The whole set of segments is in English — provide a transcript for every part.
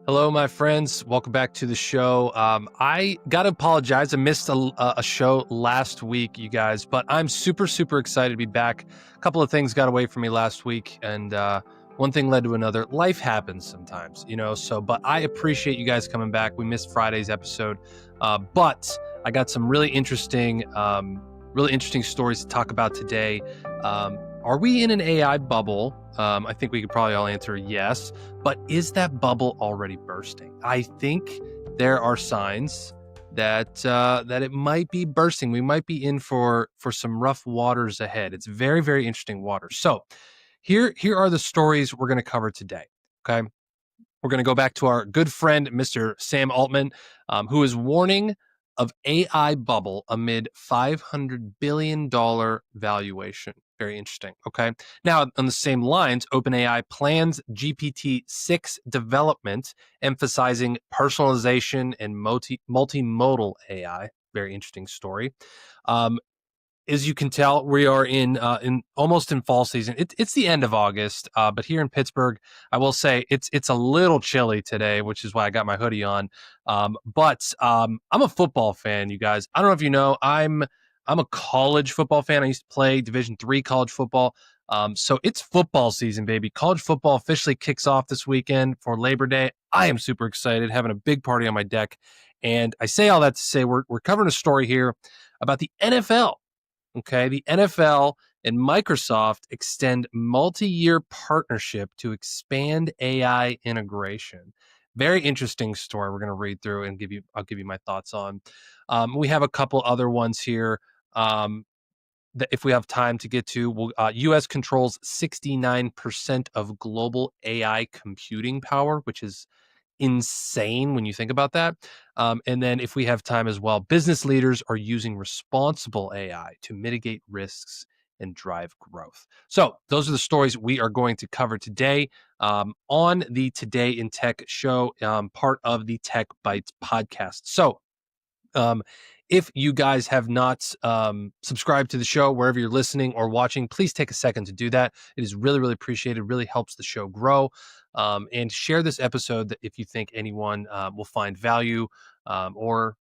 Hello, my friends. Welcome back to the show. I got to apologize. I missed a show last week, you guys, but I'm super excited to be back. A couple of things got away from me last week, and one thing led to another. Life happens sometimes, but I appreciate you guys coming back. We missed Friday's episode, but I got some really interesting stories to talk about today. Are we in an AI bubble? I think we could probably all answer yes. But is that bubble already bursting? I think there are signs that it might be bursting. We might be in for some rough waters ahead. It's very interesting water. So here are the stories we're going to cover today. Okay, we're going to go back to our good friend, Mr. Sam Altman, who is warning of AI bubble amid $500 billion valuation. Very interesting. Okay. Now, on the same lines, OpenAI plans GPT-6 development, emphasizing personalization and multimodal AI. Very interesting story. As you can tell, we are in almost in fall season. It's the end of August, but here in Pittsburgh, I will say it's a little chilly today, which is why I got my hoodie on. But I'm a football fan, you guys. I don't know if you know, I'm a college football fan. I used to play Division III college football. So it's football season, baby. College football officially kicks off this weekend for Labor Day. I am super excited, having a big party on my deck. And I say all that to say we're covering a story here about the NFL. Okay, the NFL and Microsoft extend multi-year partnership to expand AI integration. Very interesting story we're going to read through and I'll give you my thoughts on. We have a couple other ones here that if we have time to get to. U.S. controls 69% of global AI computing power, which is insane when you think about that. And then if we have time as well, business leaders are using responsible AI to mitigate risks and drive growth. So those are the stories we are going to cover today on the Today in Tech show, part of the Tech Bites podcast. So if you guys have not subscribed to the show, wherever you're listening or watching, please take a second to do that. It is really appreciated, really helps the show grow. And share this episode if you think anyone will find value, or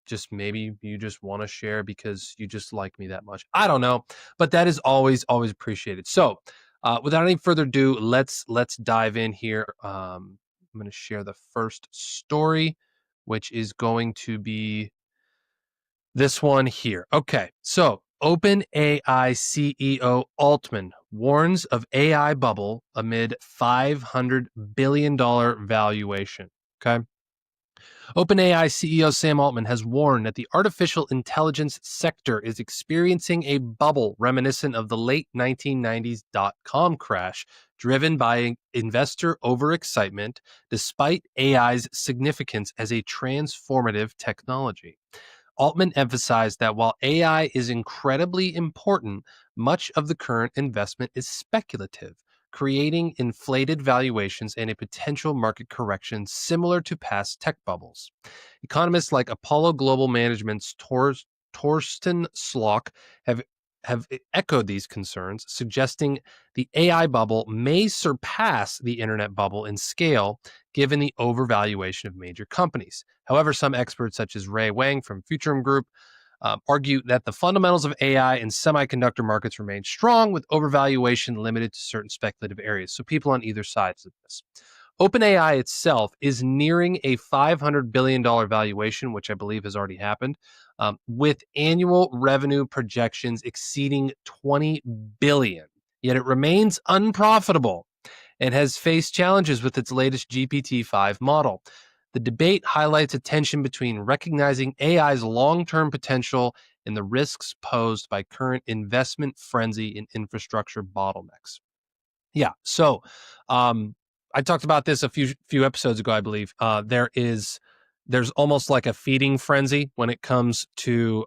just maybe you just want to share because you just like me that much. I don't know, but that is always appreciated. So without any further ado, let's dive in here. I'm going to share the first story, which is going to be this one here. Okay, so OpenAI CEO Altman warns of AI bubble amid $500 billion valuation. Okay. OpenAI CEO Sam Altman has warned that the artificial intelligence sector is experiencing a bubble reminiscent of the late 1990s dot-com crash, driven by investor overexcitement despite AI's significance as a transformative technology. Altman emphasized that while AI is incredibly important, much of the current investment is speculative, creating inflated valuations and a potential market correction similar to past tech bubbles. Economists like Apollo Global Management's Torsten Slok have echoed these concerns, suggesting the AI bubble may surpass the internet bubble in scale, given the overvaluation of major companies. However, some experts, such as Ray Wang from Futurum Group, argue that the fundamentals of AI and semiconductor markets remain strong, with overvaluation limited to certain speculative areas. So people on either sides of this. OpenAI itself is nearing a $500 billion valuation, which I believe has already happened, with annual revenue projections exceeding $20 billion. Yet it remains unprofitable and has faced challenges with its latest GPT-5 model. The debate highlights a tension between recognizing AI's long-term potential and the risks posed by current investment frenzy and infrastructure bottlenecks. Yeah, so I talked about this a few episodes ago, I believe. There's almost like a feeding frenzy when it comes to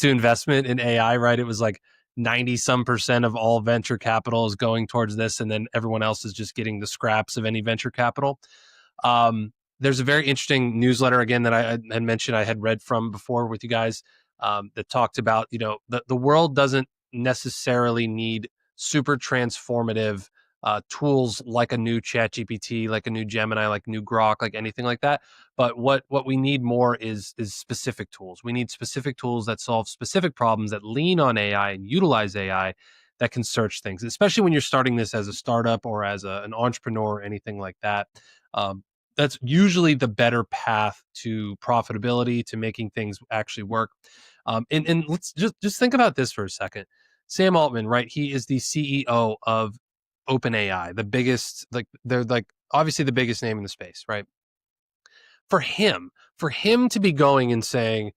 investment in AI, right? It was like 90% of all venture capital is going towards this, and then everyone else is just getting the scraps of any venture capital. There's a very interesting newsletter again that I had mentioned I had read from before with you guys, that talked about, the world doesn't necessarily need super transformative tools like a new ChatGPT, like a new Gemini, like new Grok, like anything like that. But what we need more is specific tools. We need specific tools that solve specific problems, that lean on AI and utilize AI, that can search things, especially when you're starting this as a startup or as an entrepreneur or anything like that. Um, that's usually the better path to profitability, to making things actually work. And let's just think about this for a second. Sam Altman, right? He is the CEO of OpenAI, the biggest, like they're like obviously the biggest name in the space, right? For him, for him to be going and saying,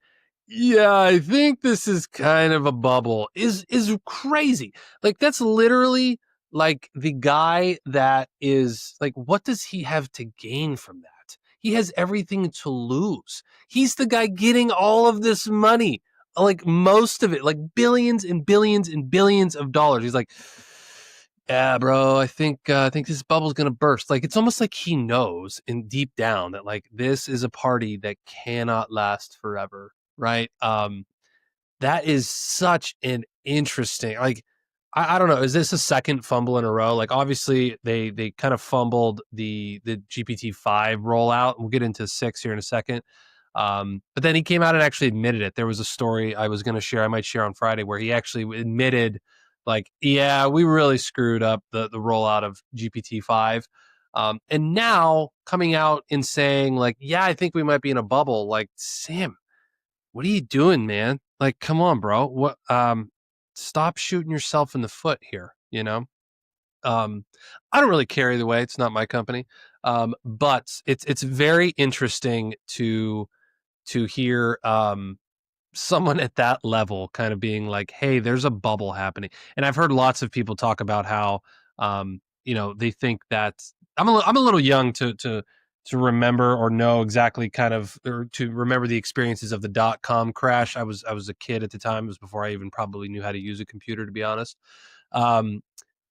yeah, I think this is kind of a bubble is crazy. Like that's literally like the guy that is like, what does he have to gain from that? He has everything to lose. He's the guy getting all of this money, like most of it, like billions and billions and billions of dollars. He's like, yeah, bro, I think this bubble's gonna burst. Like it's almost like he knows in deep down that like this is a party that cannot last forever, right? That is such an interesting, like I don't know, is this a second fumble in a row? Like obviously they kind of fumbled the GPT-5 rollout. We'll get into 6 here in a second. But then he came out and actually admitted it. There was a story I was going to share, I might share on Friday, where he actually admitted, like, yeah, we really screwed up the rollout of GPT-5. And now coming out and saying, like, yeah, I think we might be in a bubble. Like, Sam, what are you doing, man? Like, come on, bro. What? Stop shooting yourself in the foot here. Um, I don't really care either way. It's not my company. But it's very interesting to hear someone at that level kind of being like, hey, there's a bubble happening. And I've heard lots of people talk about how they think that I'm a little young to remember or know exactly kind of, or to remember the experiences of the .com crash. I was a kid at the time. It was before I even probably knew how to use a computer, to be honest. Um,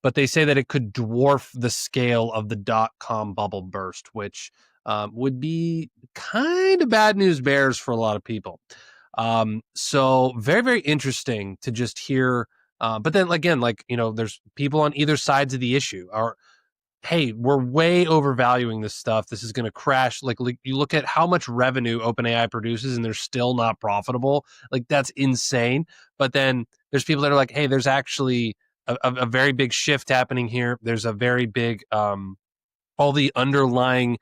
but they say that it could dwarf the scale of the .com bubble burst, which would be kind of bad news bears for a lot of people. So very, very interesting to just hear. But then again, like, there's people on either sides of the issue. Or, hey, we're way overvaluing this stuff. This is going to crash. Like you look at how much revenue OpenAI produces and they're still not profitable. Like that's insane. But then there's people that are like, hey, there's actually a very big shift happening here. There's a very big, all the underlying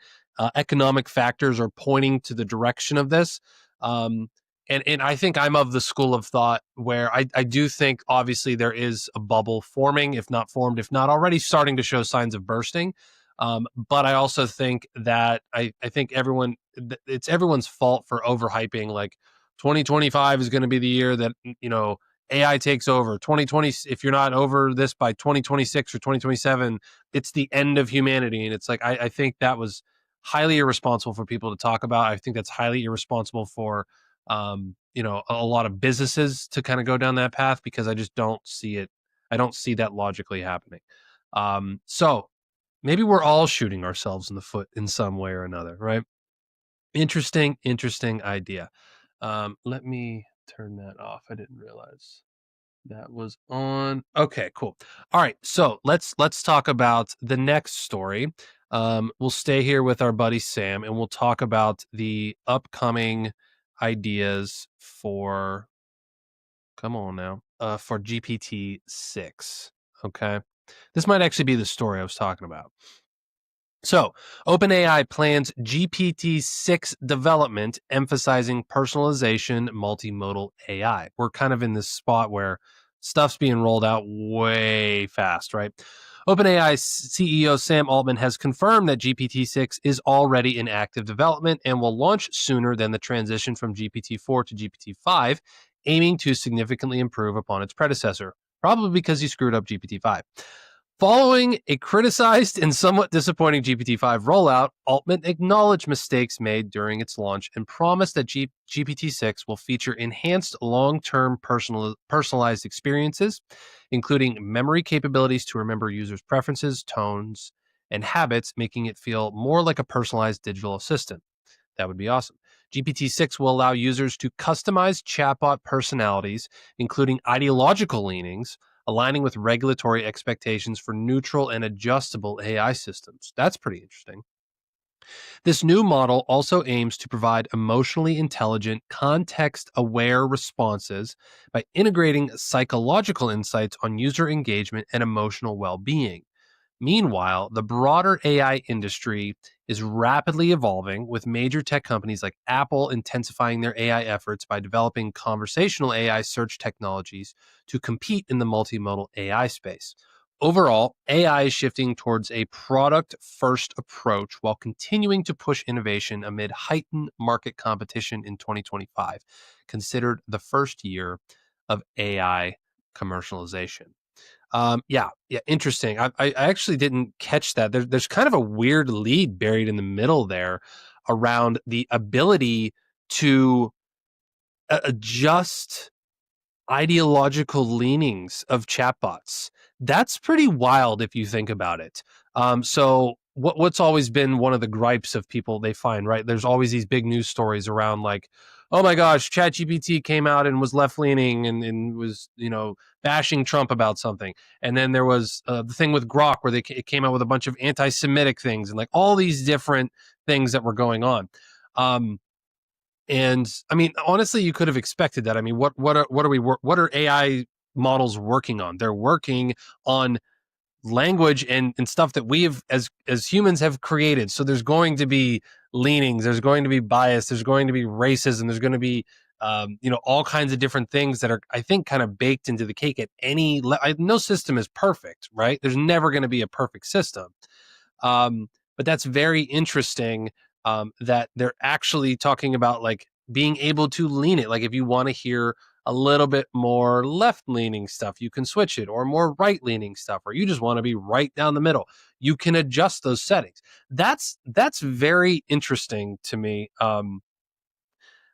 economic factors are pointing to the direction of this. And I think I'm of the school of thought where I do think obviously there is a bubble forming, if not formed, if not already starting to show signs of bursting. But I also think that I think it's everyone's fault for overhyping, like 2025 is going to be the year that, AI takes over. 2020, if you're not over this by 2026 or 2027, it's the end of humanity. And it's like, I think that was highly irresponsible for people to talk about. I think that's highly irresponsible for, a lot of businesses to kind of go down that path, because I just don't see it. I don't see that logically happening. So maybe we're all shooting ourselves in the foot in some way or another, right? Interesting idea. Let me turn that off. I didn't realize that was on. Okay, cool. All right, so let's talk about the next story. We'll stay here with our buddy Sam, and we'll talk about the upcoming ideas for, come on now, for GPT-6. Okay, this might actually be the story I was talking about. So, OpenAI plans GPT-6 development, emphasizing personalization, multimodal AI. We're kind of in this spot where stuff's being rolled out way fast, right? OpenAI CEO Sam Altman has confirmed that GPT-6 is already in active development and will launch sooner than the transition from GPT-4 to GPT-5, aiming to significantly improve upon its predecessor, probably because he screwed up GPT-5. Following a criticized and somewhat disappointing GPT-5 rollout, Altman acknowledged mistakes made during its launch and promised that GPT-6 will feature enhanced long-term personalized experiences, including memory capabilities to remember users' preferences, tones, and habits, making it feel more like a personalized digital assistant. That would be awesome. GPT-6 will allow users to customize chatbot personalities, including ideological leanings, aligning with regulatory expectations for neutral and adjustable AI systems. That's pretty interesting. This new model also aims to provide emotionally intelligent, context aware responses by integrating psychological insights on user engagement and emotional well being. Meanwhile, the broader AI industry is rapidly evolving, with major tech companies like Apple intensifying their AI efforts by developing conversational AI search technologies to compete in the multimodal AI space. Overall, AI is shifting towards a product first approach while continuing to push innovation amid heightened market competition in 2025, considered the first year of AI commercialization. Yeah, interesting. I actually didn't catch that. There's kind of a weird lead buried in the middle there around the ability to adjust ideological leanings of chatbots. That's pretty wild if you think about it. So what's always been one of the gripes of people they find, right? There's always these big news stories around like, oh my gosh, ChatGPT came out and was left leaning and was, bashing Trump about something. And then there was the thing with Grok where it came out with a bunch of anti-Semitic things and like all these different things that were going on. And I mean, honestly, you could have expected that. I mean, what are AI models working on? They're working on language and stuff that we have as humans have created. So there's going to be leanings, there's going to be bias, there's going to be racism, there's going to be all kinds of different things that are, I think, kind of baked into the cake at no system is perfect, right? There's never going to be a perfect system. But that's very interesting, that they're actually talking about like being able to lean it. Like if you want to hear a little bit more left leaning stuff, you can switch it, or more right leaning stuff, or you just want to be right down the middle. You can adjust those settings. That's very interesting to me.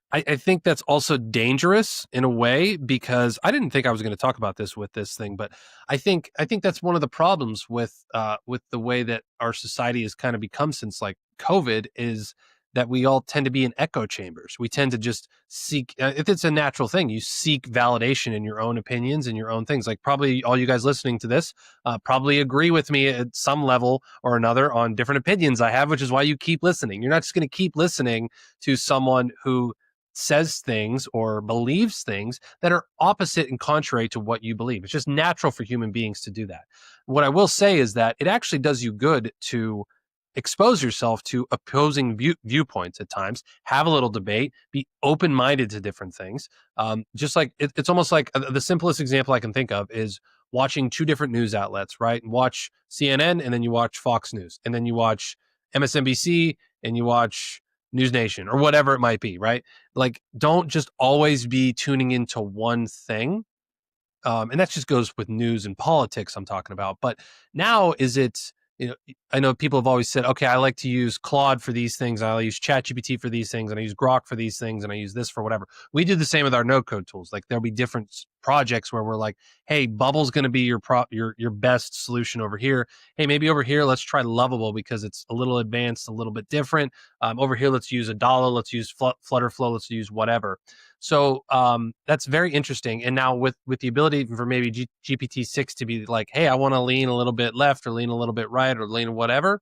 I think that's also dangerous in a way, because I didn't think I was going to talk about this with this thing, but I think that's one of the problems with the way that our society has kind of become since like COVID, is that we all tend to be in echo chambers. We tend to just seek, if it's a natural thing, you seek validation in your own opinions and your own things. Like probably all you guys listening to this probably agree with me at some level or another on different opinions I have, which is why you keep listening. You're not just going to keep listening to someone who says things or believes things that are opposite and contrary to what you believe. It's just natural for human beings to do that. What I will say is that it actually does you good to expose yourself to opposing viewpoints at times, have a little debate, be open-minded to different things. Just like it's almost like the simplest example I can think of is watching two different news outlets, right? And watch CNN and then you watch Fox News and then you watch MSNBC and you watch News Nation or whatever it might be, right? Like, don't just always be tuning into one thing. And that just goes with news and politics I'm talking about. But now I know people have always said, okay, I like to use Claude for these things. I use ChatGPT for these things, and I use Grok for these things, and I use this for whatever. We do the same with our no code tools. Like there'll be different projects where we're like, hey, Bubble's going to be your best solution over here. Hey, maybe over here, let's try Lovable because it's a little advanced, a little bit different. Over here, let's use Adala, let's use Flutterflow, let's use whatever. So that's very interesting. And now with the ability for maybe GPT-6 to be like, hey, I want to lean a little bit left or lean a little bit right or lean whatever,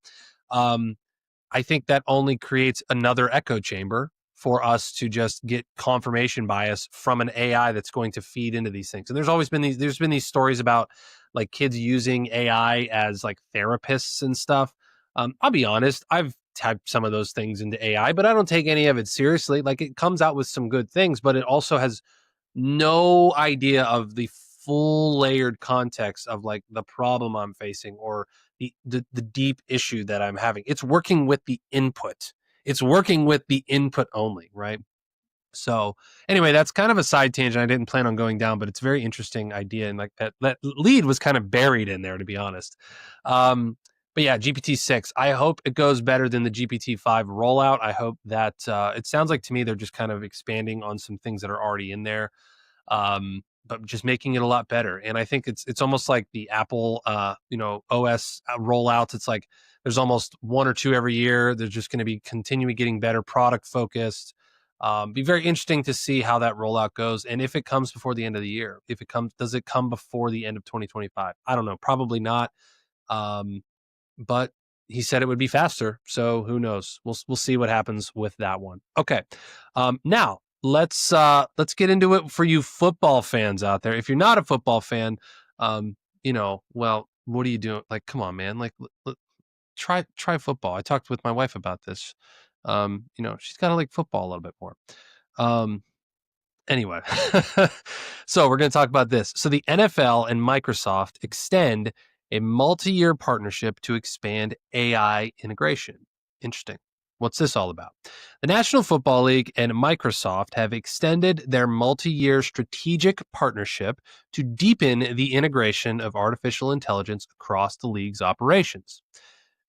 I think that only creates another echo chamber for us to just get confirmation bias from an AI that's going to feed into these things. And there's been these stories about like kids using AI as like therapists and stuff. I'll be honest, I've typed some of those things into AI, but I don't take any of it seriously. Like it comes out with some good things, but it also has no idea of the full layered context of like the problem I'm facing or the deep issue that I'm having. It's working with the input. It's working with the input only, right? So anyway, that's kind of a side tangent I didn't plan on going down, but it's a very interesting idea. And like that lead was kind of buried in there, to be honest. But yeah, GPT-6, I hope it goes better than the GPT-5 rollout. I hope that it sounds like to me they're just kind of expanding on some things that are already in there, but just making it a lot better. And I think it's almost like the Apple, OS rollouts. It's like there's almost one or two every year. They're just going to be continuing getting better, product focused. Be very interesting to see how that rollout goes, and if it comes before the end of the year. If it comes, does it come before the end of 2025? I don't know. Probably not. But he said it would be faster, so who knows? We'll see what happens with that one. Okay, now let's get into it for you football fans out there. If you're not a football fan, well, what are you doing? Like, come on, man! Like, try football. I talked with my wife about this. She's got to like football a little bit more. Anyway, so we're going to talk about this. So the NFL and Microsoft extend a multi-year partnership to expand AI integration. Interesting. What's this all about? The National Football League and Microsoft have extended their multi-year strategic partnership to deepen the integration of artificial intelligence across the league's operations.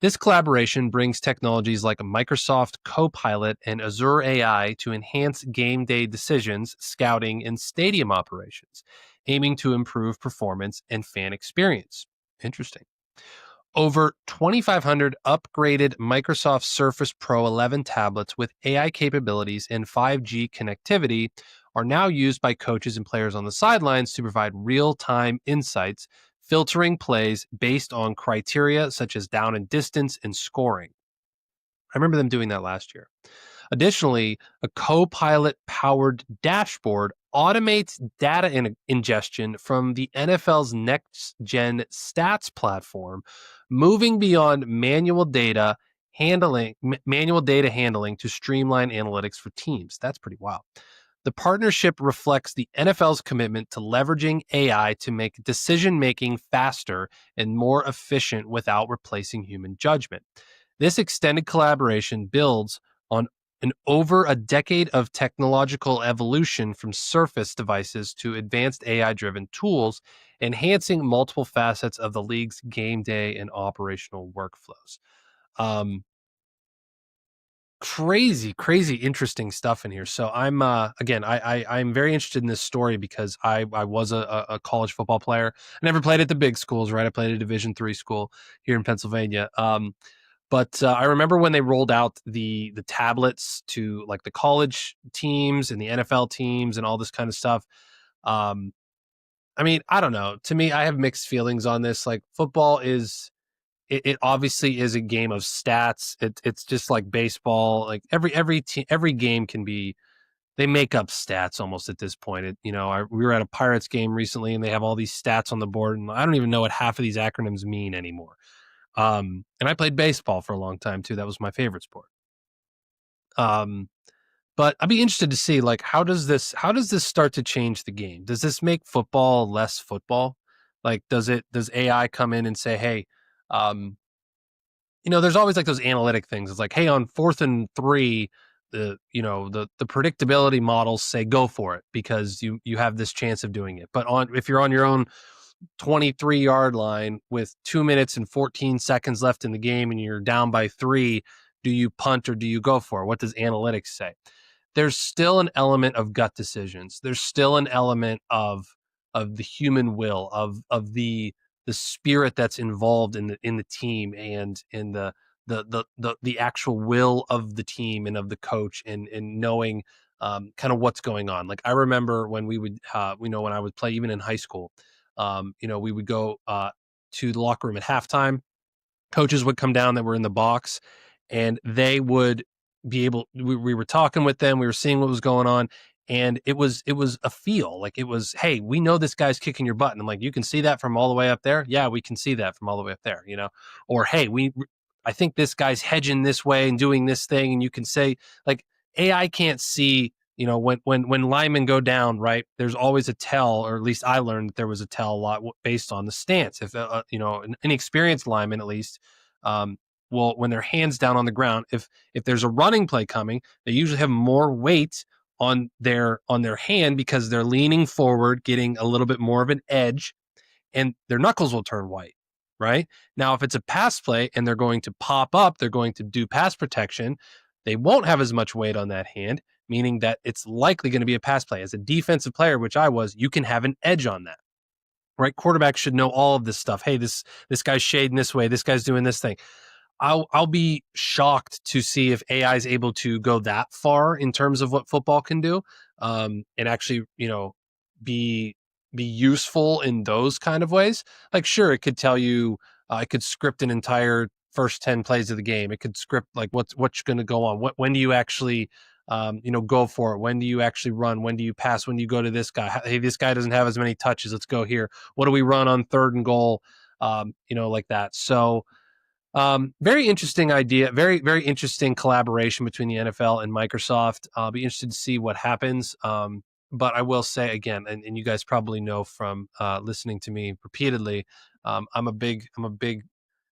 This collaboration brings technologies like Microsoft Copilot and Azure AI to enhance game day decisions, scouting, and stadium operations, aiming to improve performance and fan experience. Interesting. Over 2,500 upgraded Microsoft Surface Pro 11 tablets with AI capabilities and 5G connectivity are now used by coaches and players on the sidelines to provide real-time insights, filtering plays based on criteria such as down and distance and scoring. I remember them doing that last year. Additionally, a Copilot powered dashboard automates data ingestion from the NFL's next gen stats platform, moving beyond manual data handling to streamline analytics for teams. That's pretty wild. The partnership reflects the NFL's commitment to leveraging AI to make decision making faster and more efficient without replacing human judgment. This extended collaboration builds on over a decade of technological evolution from Surface devices to advanced AI-driven tools, enhancing multiple facets of the league's game day and operational workflows. Crazy interesting stuff in here. So I'm I'm very interested in this story because I was a college football player. I never played at the big schools, right? I played at a Division III school here in Pennsylvania. But I remember when they rolled out the tablets to like the college teams and the NFL teams and all this kind of stuff. I mean, I don't know. To me, I have mixed feelings on this. Like football is, it obviously is a game of stats. It's just like baseball. Like every game can be, they make up stats almost at this point. We were at a Pirates game recently and they have all these stats on the board and I don't even know what half of these acronyms mean anymore. And I played baseball for a long time too. That was my favorite sport. But I'd be interested to see like how does this start to change the game? Does this make football less football? Like does AI come in and say, hey, there's always like those analytic things. It's like, hey, on 4th and 3, the predictability models say go for it because you have this chance of doing it. But if you're on your own 23-yard line with 2 minutes and 14 seconds left in the game and you're down by 3, do you punt or do you go for it? What does analytics say? There's still an element of gut decisions. There's still an element of the human will, of the spirit that's involved in the team and in the actual will of the team and of the coach and knowing kind of what's going on. Like I remember when we would when I would play even in high school, we would go to the locker room at halftime. Coaches would come down that were in the box and they would be able, we were talking with them, we were seeing what was going on. And it was a feel like it was, hey, we know this guy's kicking your butt. And I'm like, you can see that from all the way up there. Yeah, we can see that from all the way up there, or, hey, I think this guy's hedging this way and doing this thing. And you can say like AI can't see, when linemen go down, right, there's always a tell, or at least I learned that there was a tell a lot based on the stance. If, an inexperienced lineman, at least, when their hands down on the ground, if there's a running play coming, they usually have more weight on their hand because they're leaning forward, getting a little bit more of an edge, and their knuckles will turn white, right? Now, if it's a pass play and they're going to pop up, they're going to do pass protection, they won't have as much weight on that hand, meaning that it's likely going to be a pass play. As a defensive player, which I was, you can have an edge on that, right? Quarterbacks should know all of this stuff. Hey, this guy's shading this way, this guy's doing this thing. I'll be shocked to see if AI is able to go that far in terms of what football can do, and actually, be be useful in those kind of ways. Like, sure, it could tell you, it could script an entire first 10 plays of the game. It could script like what's going to go on. When do you actually, go for it? When do you actually run? When do you pass? When do you go to this guy? Hey, this guy doesn't have as many touches. Let's go here. What do we run on 3rd and goal? Like that. So very interesting idea. Very, very interesting collaboration between the NFL and Microsoft. I'll be interested to see what happens. But I will say again, and you guys probably know from listening to me repeatedly, I'm a big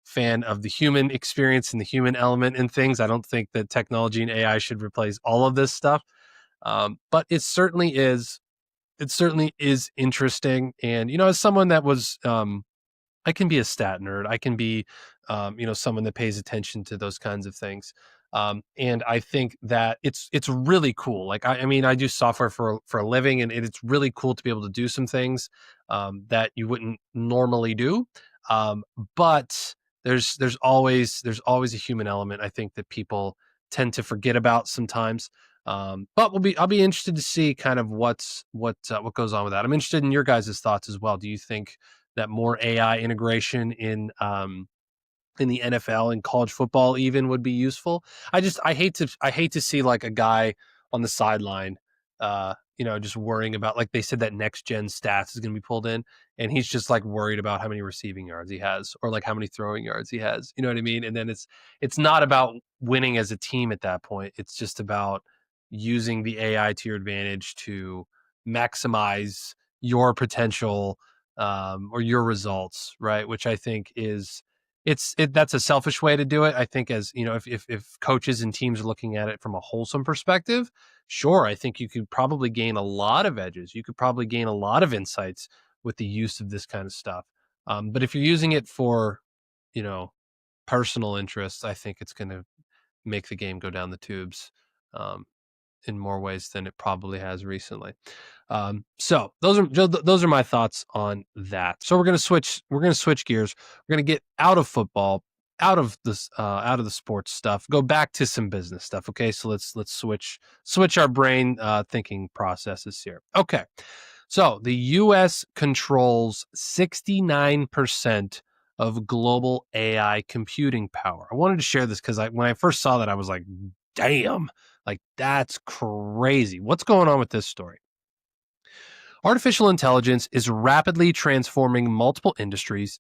fan of the human experience and the human element in things. I don't think that technology and AI should replace all of this stuff. But it certainly is. It certainly is interesting. And as someone that was I can be a stat nerd. I can be, someone that pays attention to those kinds of things. And I think that it's really cool. Like I mean, I do software for a living, and it's really cool to be able to do some things that you wouldn't normally do. Um, but there's always a human element. I think that people tend to forget about sometimes. But I'll be interested to see kind of what goes on with that. I'm interested in your guys' thoughts as well. Do you think that more AI integration in the NFL and college football even would be useful? I hate to see like a guy on the sideline, just worrying about, like they said, that next gen stats is going to be pulled in, and he's just like worried about how many receiving yards he has or like how many throwing yards he has. You know what I mean? And then it's not about winning as a team at that point. It's just about using the AI to your advantage to maximize your potential, or your results, right? Which I think is that's a selfish way to do it. I think, as if coaches and teams are looking at it from a wholesome perspective, sure, I think you could probably gain a lot of edges. You could probably gain a lot of insights with the use of this kind of stuff. But if you're using it for, you know, personal interests, I think it's going to make the game go down the tubes. Um, in more ways than it probably has recently. So those are my thoughts on that. So we're gonna switch gears. We're gonna get out of football, out of the sports stuff. Go back to some business stuff. Okay, so let's switch our brain thinking processes here. Okay, so the U.S. controls 69% of global AI computing power. I wanted to share this because when I first saw that, I was like, damn, like that's crazy. What's going on with this story? Artificial intelligence is rapidly transforming multiple industries,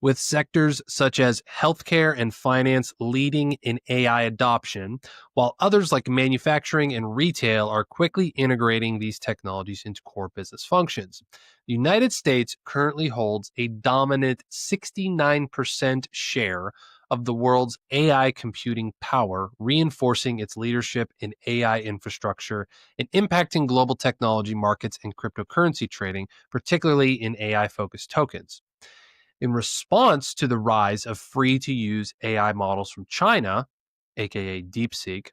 with sectors such as healthcare and finance leading in AI adoption, while others like manufacturing and retail are quickly integrating these technologies into core business functions. The United States currently holds a dominant 69% share of the world's AI computing power, reinforcing its leadership in AI infrastructure and impacting global technology markets and cryptocurrency trading, particularly in AI focused tokens. In response to the rise of free to use AI models from China, aka DeepSeek,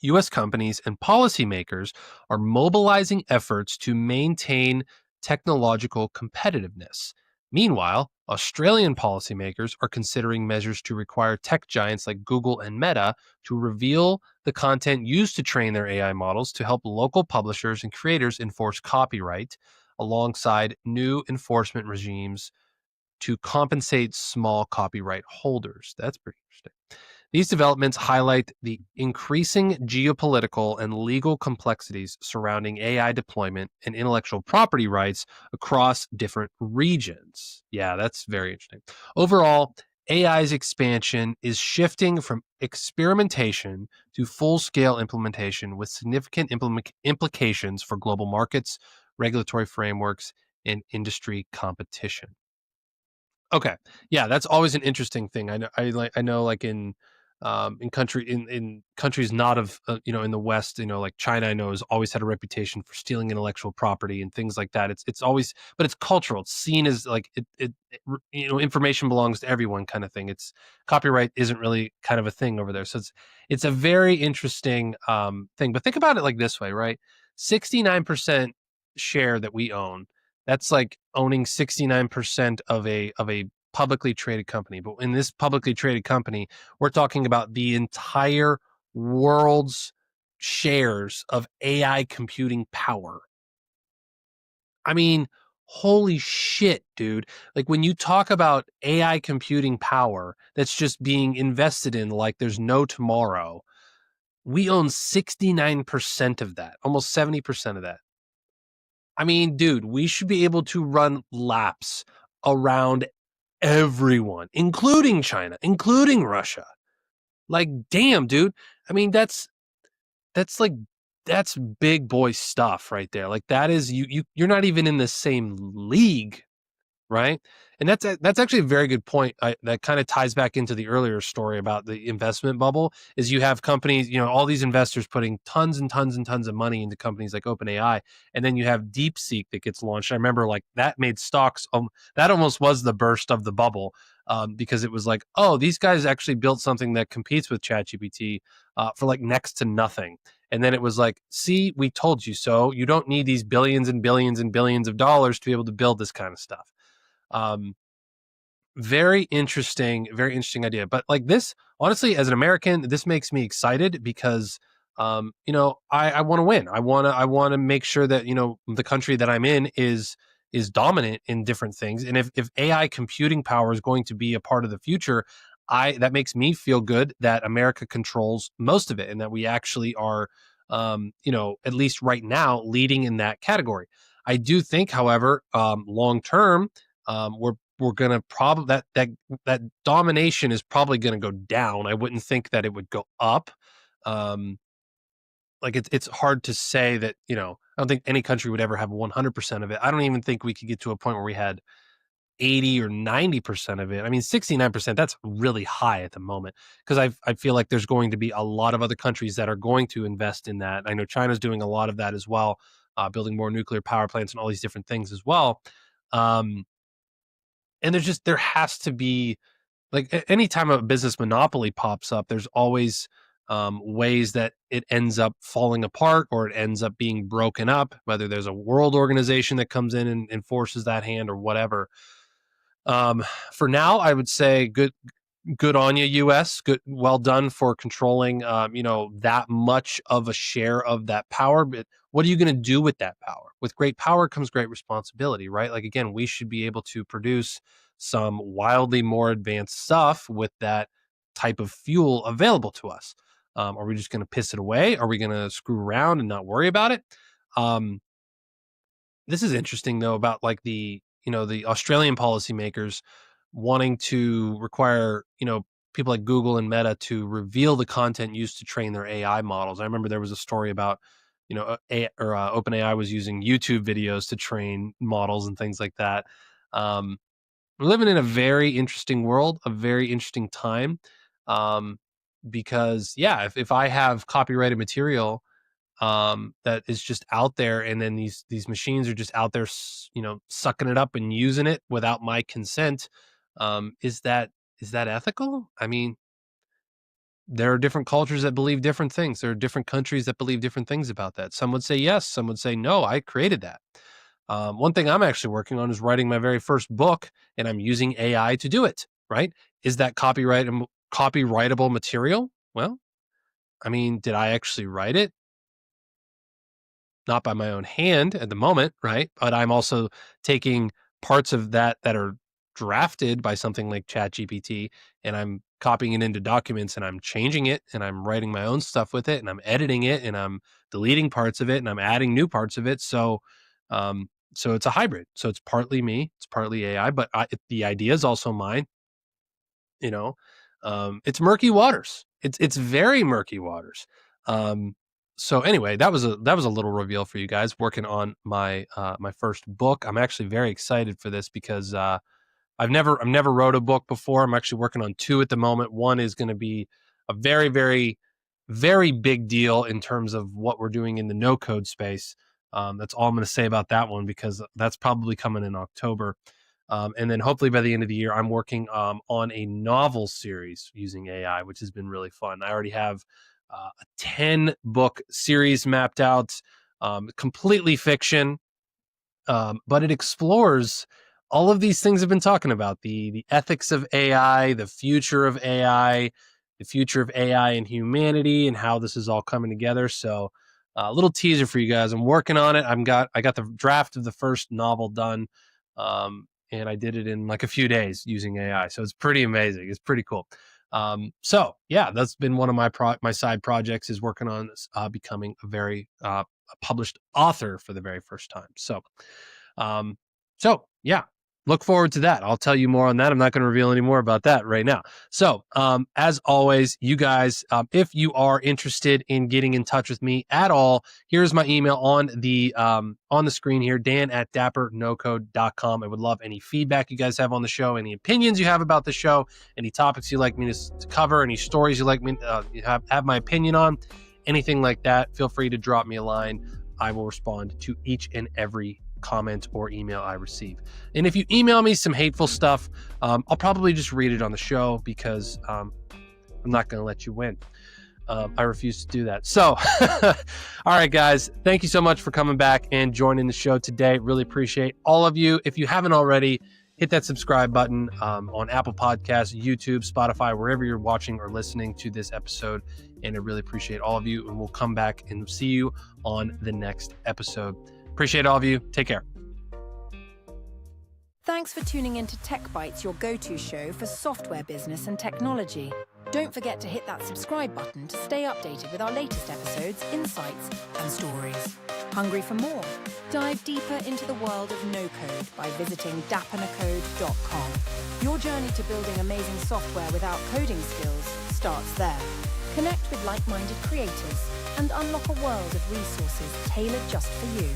US companies and policymakers are mobilizing efforts to maintain technological competitiveness. Meanwhile, Australian policymakers are considering measures to require tech giants like Google and Meta to reveal the content used to train their AI models to help local publishers and creators enforce copyright, alongside new enforcement regimes to compensate small copyright holders. That's pretty interesting. These developments highlight the increasing geopolitical and legal complexities surrounding AI deployment and intellectual property rights across different regions. Yeah, that's very interesting. Overall, AI's expansion is shifting from experimentation to full scale implementation with significant implications for global markets, regulatory frameworks, and industry competition. Okay. Yeah, that's always an interesting thing. I know like in countries not of in the West, like China, I know has always had a reputation for stealing intellectual property and things like that. It's always, but it's cultural. It's seen as like information belongs to everyone kind of thing. It's copyright isn't really kind of a thing over there. So it's a very interesting thing. But think about it like this way, right? 69% share that we own, that's like owning 69% of a publicly traded company. But in this publicly traded company, we're talking about the entire world's shares of AI computing power. I mean, holy shit, dude. Like when you talk about AI computing power that's just being invested in like there's no tomorrow, we own 69% of that, almost 70% of that. I mean, dude, we should be able to run laps around everyone, including China, including Russia. Like, damn, dude. I mean, that's like that's big boy stuff right there. Like that is you're not even in the same league, right? And that's actually a very good point. That kind of ties back into the earlier story about the investment bubble. Is you have companies, all these investors putting tons and tons and tons of money into companies like OpenAI, and then you have DeepSeek that gets launched. I remember like that made stocks. That almost was the burst of the bubble, because it was like, oh, these guys actually built something that competes with ChatGPT for like next to nothing. And then it was like, see, we told you so. You don't need these billions and billions and billions of dollars to be able to build this kind of stuff. Um, very interesting idea. But like this, honestly, as an American, this makes me excited because, I want to win. I want to make sure that the country that I'm in is dominant in different things. And if AI computing power is going to be a part of the future, that makes me feel good that America controls most of it and that we actually are, at least right now, leading in that category. I do think, however, long term, we're gonna probably that domination is probably gonna go down. I wouldn't think that it would go up. Um, like it's hard to say that I don't think any country would ever have 100% of it. I don't even think we could get to a point where we had 80 or 90% of it. I mean, 69%, that's really high at the moment because I feel like there's going to be a lot of other countries that are going to invest in that. I know China's doing a lot of that as well, building more nuclear power plants and all these different things as well. Um, and there has to be like anytime a business monopoly pops up, there's always ways that it ends up falling apart or it ends up being broken up, whether there's a world organization that comes in and enforces that hand or whatever. For now, I would say good on you, US. Good, well done for controlling, that much of a share of that power. But what are you going to do with that power? With great power comes great responsibility, right? Like again, we should be able to produce some wildly more advanced stuff with that type of fuel available to us. Are we just going to piss it away? Are we going to screw around and not worry about it? Um, this is interesting though about like the Australian policymakers wanting to require people like Google and Meta to reveal the content used to train their AI models. I remember there was a story about OpenAI was using YouTube videos to train models and things like that. Um, we're living in a very interesting world, a very interesting time, um, because yeah, if I have copyrighted material that is just out there, and then these machines are just out there, sucking it up and using it without my consent. Is that ethical? I mean, there are different cultures that believe different things. There are different countries that believe different things about that. Some would say yes. Some would say no. I created that. One thing I'm actually working on is writing my very first book, and I'm using AI to do it. Right? Is that copyrightable material? Well, I mean, did I actually write it? Not by my own hand at the moment, right? But I'm also taking parts of that are drafted by something like ChatGPT, and I'm copying it into documents and I'm changing it and I'm writing my own stuff with it and I'm editing it and I'm deleting parts of it and I'm adding new parts of it. So it's a hybrid. So it's partly me, it's partly AI, but the idea is also mine. You know, it's murky waters. It's very murky waters. Um, so anyway, that was a little reveal for you guys. Working on my first book. I'm actually very excited for this because I've never wrote a book before. I'm actually working on two at the moment. One is going to be a very very very big deal in terms of what we're doing in the no code space. That's all I'm going to say about that one because that's probably coming in October. And then hopefully by the end of the year, I'm working on a novel series using AI, which has been really fun. I already have a 10 book series mapped out, completely fiction, but it explores all of these things I've been talking about, the ethics of AI, the future of AI, the future of AI and humanity, and how this is all coming together. So a little teaser for you guys. I'm working on it. I got the draft of the first novel done, and I did it in like a few days using AI. So it's pretty amazing. It's pretty cool. So yeah, that's been one of my side projects, is working on becoming a published author for the very first time. Um, so yeah, look forward to that. I'll tell you more on that. I'm not going to reveal any more about that right now. So as always, you guys, if you are interested in getting in touch with me at all, here's my email on the screen here, dan@dapperNoCode.com. I would love any feedback you guys have on the show, any opinions you have about the show, any topics you'd like me to cover, any stories you'd like me to have my opinion on, anything like that. Feel free to drop me a line. I will respond to each and every comment or email I receive. And if you email me some hateful stuff, I'll probably just read it on the show, because I'm not going to let you win. I refuse to do that. So, all right, guys, thank you so much for coming back and joining the show today. Really appreciate all of you. If you haven't already, hit that subscribe button on Apple Podcasts, YouTube, Spotify, wherever you're watching or listening to this episode. And I really appreciate all of you. And we'll come back and see you on the next episode. Appreciate all of you. Take care. Thanks for tuning in to Tech Bites, your go-to show for software business and technology. Don't forget to hit that subscribe button to stay updated with our latest episodes, insights, and stories. Hungry for more? Dive deeper into the world of no-code by visiting dapperNoCode.com. Your journey to building amazing software without coding skills starts there. Connect with like-minded creators and unlock a world of resources tailored just for you.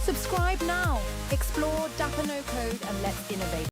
Subscribe now. Explore Dapper No Code and let's innovate.